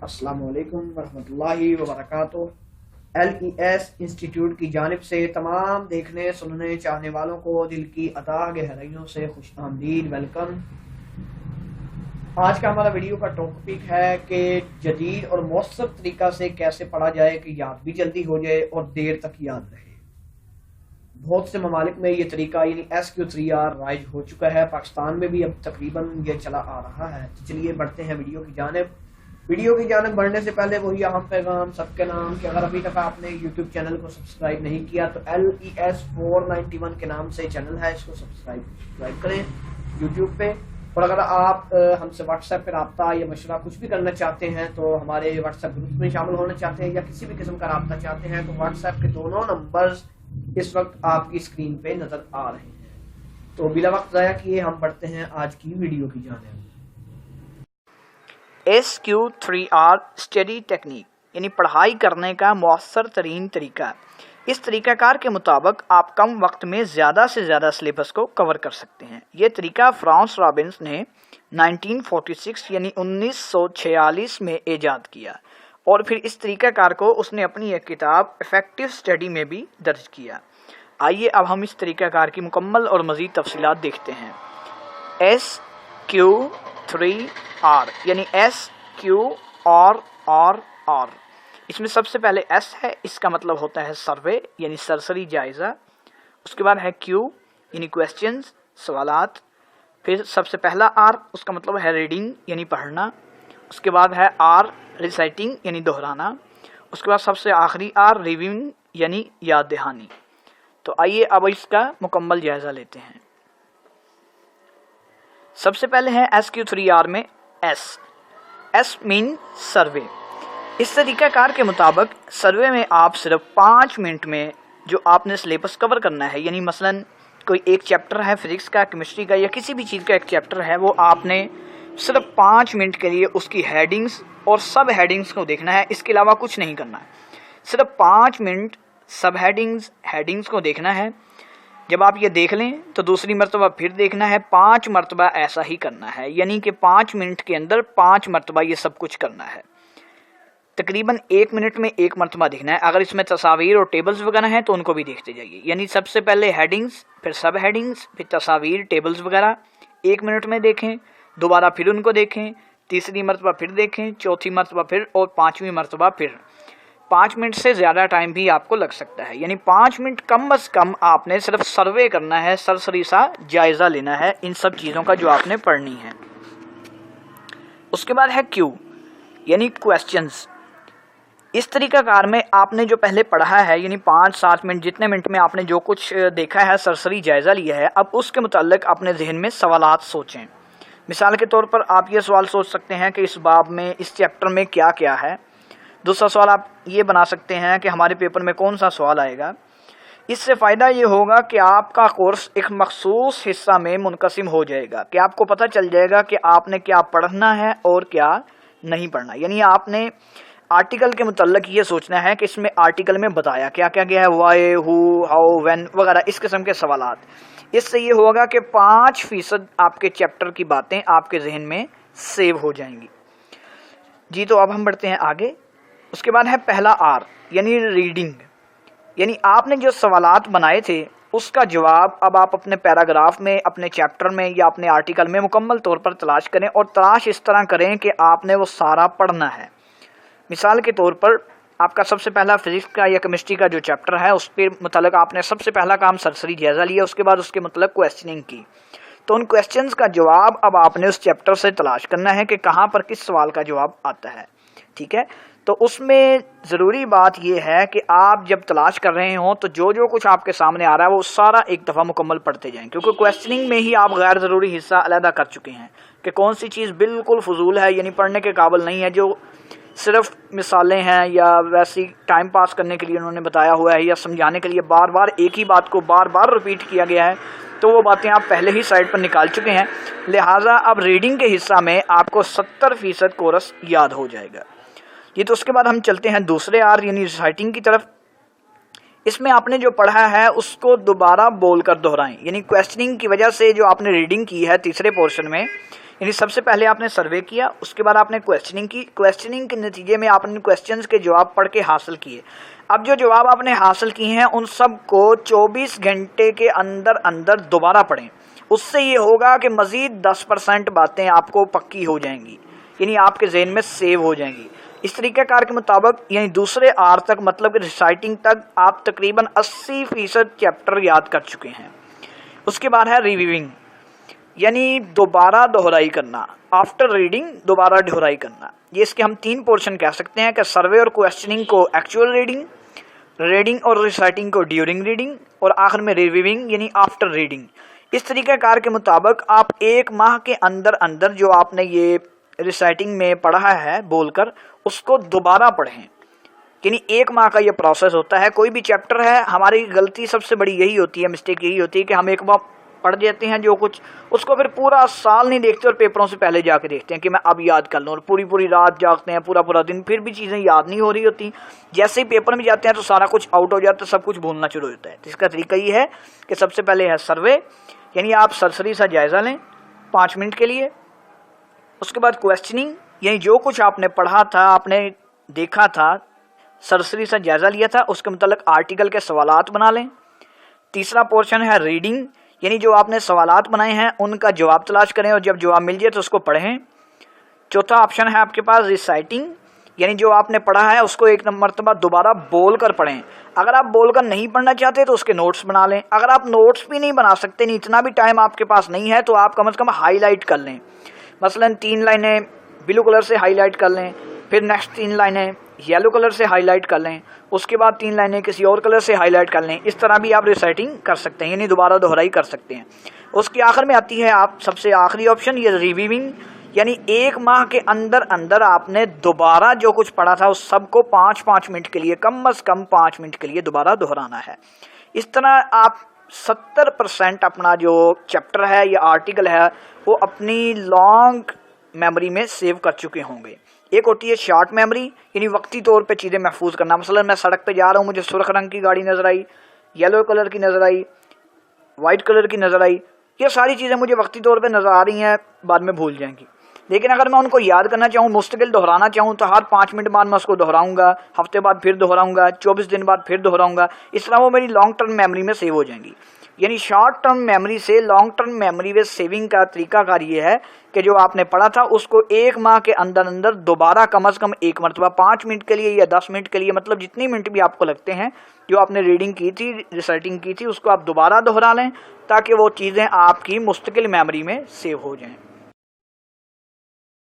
السلام علیکم ورحمۃ اللہ وبرکاتہ۔ LES انسٹیٹیوٹ کی جانب سے تمام دیکھنے سننے چاہنے والوں کو دل کی اتھاہ گہرائیوں سے خوش آمدید، ویلکم۔ آج کا ہمارا ویڈیو کا ٹاپک ہے کہ جدید اور مؤثر طریقہ سے کیسے پڑھا جائے کہ یاد بھی جلدی ہو جائے اور دیر تک یاد رہے۔ بہت سے ممالک میں یہ طریقہ یعنی SQ3R رائج ہو چکا ہے، پاکستان میں بھی اب تقریباً یہ چلا آ رہا ہے۔ چلیے بڑھتے ہیں ویڈیو کی جانب بڑھنے سے پہلے وہی اہم پیغام سب کے نام کہ اگر ابھی تک آپ نے یوٹیوب چینل کو سبسکرائب نہیں کیا تو LES 491 کے نام سے چینل ہے، اس کو سبسکرائب کریں یوٹیوب پہ۔ اور اگر آپ ہم سے واٹس ایپ پہ رابطہ یا مشورہ کچھ بھی کرنا چاہتے ہیں تو ہمارے واٹس ایپ گروپ میں شامل ہونا چاہتے ہیں یا کسی بھی قسم کا رابطہ چاہتے ہیں تو واٹس ایپ کے دونوں نمبرز اس وقت آپ کی اسکرین پہ نظر آ رہے ہیں۔ تو بلا وقت ضائع کیے ہم بڑھتے ہیں آج کی ویڈیو کی جانب۔ SQ3R اسٹڈی ٹیکنیک یعنی پڑھائی کرنے کا مؤثر ترین طریقہ۔ اس طریقہ کار کے مطابق آپ کم وقت میں زیادہ سے زیادہ سلیبس کو کور کر سکتے ہیں۔ یہ طریقہ فرانس رابنس نے 1946 یعنی 1946 میں ایجاد کیا اور پھر اس طریقہ کار کو اس نے اپنی ایک کتاب افیکٹو اسٹڈی میں بھی درج کیا۔ آئیے اب ہم اس طریقہ کار کی مکمل اور مزید تفصیلات دیکھتے ہیں۔ SQ3R یعنی SQRR، اس میں سب سے پہلے S ہے، اس کا مطلب ہوتا ہے سروے یعنی سرسری جائزہ۔ اس کے بعد ہے Q یعنی کویسچنز سوالات، پھر سب سے پہلا R اس کا مطلب ہے ریڈنگ یعنی پڑھنا، اس کے بعد ہے R ریسائٹنگ یعنی دہرانا، اس کے بعد سب سے آخری R ریویونگ یعنی یاد دہانی۔ تو آئیے اب اس کا مکمل جائزہ لیتے ہیں۔ سب سے پہلے ہے SQ3R میں S مین سروے۔ اس طریقہ کار کے مطابق سروے میں آپ صرف 5 منٹ میں جو آپ نے سلیبس کور کرنا ہے، یعنی مثلا کوئی ایک چیپٹر ہے فزکس کا، کیمسٹری کا یا کسی بھی چیز کا ایک چیپٹر ہے، وہ آپ نے صرف 5 منٹ کے لیے اس کی ہیڈنگز اور سب ہیڈنگز کو دیکھنا ہے، اس کے علاوہ کچھ نہیں کرنا ہے۔ صرف 5 منٹ سب ہیڈنگز کو دیکھنا ہے۔ جب آپ یہ دیکھ لیں تو دوسری مرتبہ پھر دیکھنا ہے، 5 مرتبہ ایسا ہی کرنا ہے، یعنی کہ 5 منٹ کے اندر 5 مرتبہ یہ سب کچھ کرنا ہے۔ تقریباً 1 منٹ میں 1 مرتبہ دیکھنا ہے۔ اگر اس میں تصاویر اور ٹیبلز وغیرہ ہیں تو ان کو بھی دیکھتے جائیے، یعنی سب سے پہلے ہیڈنگز، پھر سب ہیڈنگز، پھر تصاویر ٹیبلز وغیرہ 1 منٹ میں دیکھیں، دوبارہ پھر ان کو دیکھیں، تیسری مرتبہ پھر دیکھیں، چوتھی مرتبہ پھر اور 5ویں مرتبہ پھر۔ 5 منٹ سے زیادہ ٹائم بھی آپ کو لگ سکتا ہے، یعنی 5 منٹ کم از کم آپ نے صرف سروے کرنا ہے، سرسری سا جائزہ لینا ہے ان سب چیزوں کا جو آپ نے پڑھنی ہے۔ اس کے بعد ہے Q یعنی کویسچنز۔ اس طریقہ کار میں آپ نے جو پہلے پڑھا ہے، یعنی 5-7 منٹ جتنے منٹ میں آپ نے جو کچھ دیکھا ہے، سرسری جائزہ لیا ہے، اب اس کے متعلق اپنے ذہن میں سوالات سوچیں۔ مثال کے طور پر آپ یہ سوال سوچ سکتے ہیں کہ اس باب میں، اس چیپٹر میں کیا کیا ہے۔ دوسرا سوال آپ یہ بنا سکتے ہیں کہ ہمارے پیپر میں کون سا سوال آئے گا۔ اس سے فائدہ یہ ہوگا کہ آپ کا کورس ایک مخصوص حصہ میں منقسم ہو جائے گا، کہ آپ کو پتہ چل جائے گا کہ آپ نے کیا پڑھنا ہے اور کیا نہیں پڑھنا۔ یعنی آپ نے آرٹیکل کے متعلق یہ سوچنا ہے کہ اس میں آرٹیکل میں بتایا کیا کیا گیا ہے، وائی، ہو، ہاؤ، وین وغیرہ اس قسم کے سوالات۔ اس سے یہ ہوگا کہ 5% آپ کے چیپٹر کی باتیں آپ کے ذہن میں سیو ہو جائیں گی۔ جی تو اب ہم بڑھتے ہیں آگے۔ اس کے بعد ہے پہلا R یعنی ریڈنگ، یعنی آپ نے جو سوالات بنائے تھے اس کا جواب اب آپ اپنے پیراگراف میں، اپنے چیپٹر میں یا اپنے آرٹیکل میں مکمل طور پر تلاش کریں، اور تلاش اس طرح کریں کہ آپ نے وہ سارا پڑھنا ہے۔ مثال کے طور پر آپ کا سب سے پہلا فزکس کا یا کیمسٹری کا جو چیپٹر ہے، اس کے متعلق آپ نے سب سے پہلا کام سرسری جائزہ لیا، اس کے بعد اس کے متعلق کویسچننگ کی، تو ان کویسچنز کا جواب اب آپ نے اس چیپٹر سے تلاش کرنا ہے کہ کہاں پر کس سوال کا جواب آتا ہے، ٹھیک ہے۔ تو اس میں ضروری بات یہ ہے کہ آپ جب تلاش کر رہے ہوں تو جو کچھ آپ کے سامنے آ رہا ہے وہ سارا ایک دفعہ مکمل پڑھتے جائیں، کیونکہ کویسچننگ میں ہی آپ غیر ضروری حصہ علیحدہ کر چکے ہیں کہ کون سی چیز بالکل فضول ہے، یعنی پڑھنے کے قابل نہیں ہے، جو صرف مثالیں ہیں یا ویسی ٹائم پاس کرنے کے لیے انہوں نے بتایا ہوا ہے یا سمجھانے کے لیے بار بار ایک ہی بات کو بار بار ریپیٹ کیا گیا ہے، تو وہ باتیں آپ پہلے ہی سائٹ پر نکال چکے ہیں۔ لہٰذا اب ریڈنگ کے حصہ میں آپ کو 70% کورس یاد ہو جائے گا۔ یہ تو اس کے بعد ہم چلتے ہیں دوسرے R یعنی ریسائٹنگ کی طرف۔ اس میں آپ نے جو پڑھا ہے اس کو دوبارہ بول کر دہرائیں، یعنی کویسچننگ کی وجہ سے جو آپ نے ریڈنگ کی ہے تیسرے پورشن میں، یعنی سب سے پہلے آپ نے سروے کیا، اس کے بعد آپ نے کویسچننگ کی، کویسچننگ کے نتیجے میں آپ نے کویسچنز کے جواب پڑھ کے حاصل کیے۔ اب جو جواب آپ نے حاصل کیے ہیں ان سب کو 24 گھنٹے کے اندر اندر دوبارہ پڑھیں۔ اس سے یہ ہوگا کہ مزید 10% باتیں آپ کو پکی ہو جائیں گی، یعنی آپ کے ذہن میں سیو ہو جائیں گی۔ اس طریقہ کار کے مطابق یعنی دوسرے آر تک مطلب کہ ریسائٹنگ تک آپ تقریباً 80% چیپٹر یاد کر چکے ہیں۔ اس کے بعد ہے ریویونگ، یعنی دوبارہ دہرائی کرنا، آفٹر ریڈنگ دوبارہ دہرائی کرنا۔ یہ اس کے ہم 3 پورشن کہہ سکتے ہیں کہ سروے اور کویسچننگ کو ایکچوئل ریڈنگ اور ریسائٹنگ کو ڈیورنگ ریڈنگ، اور آخر میں ریویونگ یعنی آفٹر ریڈنگ۔ اس طریقہ کار کے مطابق آپ 1 ماہ کے اندر اندر جو آپ نے یہ ریسائٹنگ میں پڑھا ہے بول کر اس کو دوبارہ پڑھیں، یعنی 1 ماہ کا یہ پروسیس ہوتا ہے۔ کوئی بھی چیپٹر ہے، ہماری غلطی سب سے بڑی یہی ہوتی ہے، مسٹیک یہی ہوتی ہے کہ ہم 1 ماہ پڑھ دیتے ہیں جو کچھ، اس کو پھر پورا سال نہیں دیکھتے اور پیپروں سے پہلے جا کے دیکھتے ہیں کہ میں اب یاد کر لوں، اور پوری رات جاگتے ہیں، پورا دن، پھر بھی چیزیں یاد نہیں ہو رہی ہوتی۔ جیسے ہی پیپر میں جاتے ہیں تو سارا کچھ آؤٹ ہو جاتا ہے، سب کچھ بھولنا شروع ہوتا ہے۔ تو اس کا طریقہ یہ ہے کہ سب سے پہلے ہے سروے، یعنی آپ سرسری سا جائزہ لیں 5 منٹ کے لیے۔ اس کے بعد کویسچننگ، یعنی جو کچھ آپ نے پڑھا تھا، آپ نے دیکھا تھا، سرسری سا جائزہ لیا تھا، اس کے متعلق آرٹیکل کے سوالات بنا لیں۔ تیسرا پورشن ہے ریڈنگ، یعنی جو آپ نے سوالات بنائے ہیں ان کا جواب تلاش کریں اور جب جواب مل جائے تو اس کو پڑھیں۔ چوتھا آپشن ہے آپ کے پاس ریسائٹنگ، یعنی جو آپ نے پڑھا ہے اس کو 1 مرتبہ دوبارہ بول کر پڑھیں۔ اگر آپ بول کر نہیں پڑھنا چاہتے تو اس کے نوٹس بنا لیں۔ اگر آپ نوٹس بھی نہیں بنا سکتے، نہیں اتنا بھی ٹائم آپ کے پاس نہیں ہے، تو آپ کم از کم ہائی لائٹ کر لیں۔ مثلا 3 لائنیں بلو کلر سے ہائی لائٹ کر لیں، پھر نیکسٹ 3 لائنیں یلو کلر سے ہائی لائٹ کر لیں، اس کے بعد 3 لائنیں کسی اور کلر سے ہائی لائٹ کر لیں۔ اس طرح بھی آپ ریسائٹنگ کر سکتے ہیں، یعنی دوبارہ دہرائی کر سکتے ہیں۔ اس کے آخر میں آتی ہے آپ سب سے آخری آپشن، یہ ریویونگ، یعنی 1 ماہ کے اندر اندر آپ نے دوبارہ جو کچھ پڑھا تھا اس سب کو 5 منٹ کے لیے، کم از کم 5 منٹ کے لیے دوبارہ دہرانا ہے۔ اس طرح آپ 70% اپنا جو چیپٹر ہے یا آرٹیکل ہے وہ اپنی لانگ میموری میں سیو کر چکے ہوں گے۔ ایک ہوتی ہے شارٹ میموری، یعنی وقتی طور پہ چیزیں محفوظ کرنا۔ مثلا میں سڑک پہ جا رہا ہوں، مجھے سرخ رنگ کی گاڑی نظر آئی، یلو کلر کی نظر آئی، وائٹ کلر کی نظر آئی، یہ ساری چیزیں مجھے وقتی طور پہ نظر آ رہی ہیں، بعد میں بھول جائیں گی۔ لیکن اگر میں ان کو یاد کرنا چاہوں، مستقل دہرانا چاہوں، تو ہر 5 منٹ بعد میں اس کو دہراؤں گا، ہفتے بعد پھر دہراؤں گا، 24 دن بعد پھر دہراؤں گا۔ اس طرح وہ میری لانگ ٹرم میموری میں سیو ہو جائیں گی۔ یعنی شارٹ ٹرم میموری سے لانگ ٹرم میموری میں سیونگ کا طریقہ کار یہ ہے کہ جو آپ نے پڑھا تھا اس کو 1 ماہ کے اندر اندر دوبارہ کم از کم 1 مرتبہ 5 منٹ کے لیے یا 10 منٹ کے لیے، مطلب جتنی منٹ بھی آپ کو لگتے ہیں، جو آپ نے ریڈنگ کی تھی، ریسائٹنگ کی تھی، اس کو آپ دوبارہ دہرا لیں تاکہ وہ چیزیں آپ کی مستقل میموری میں سیو ہو جائیں۔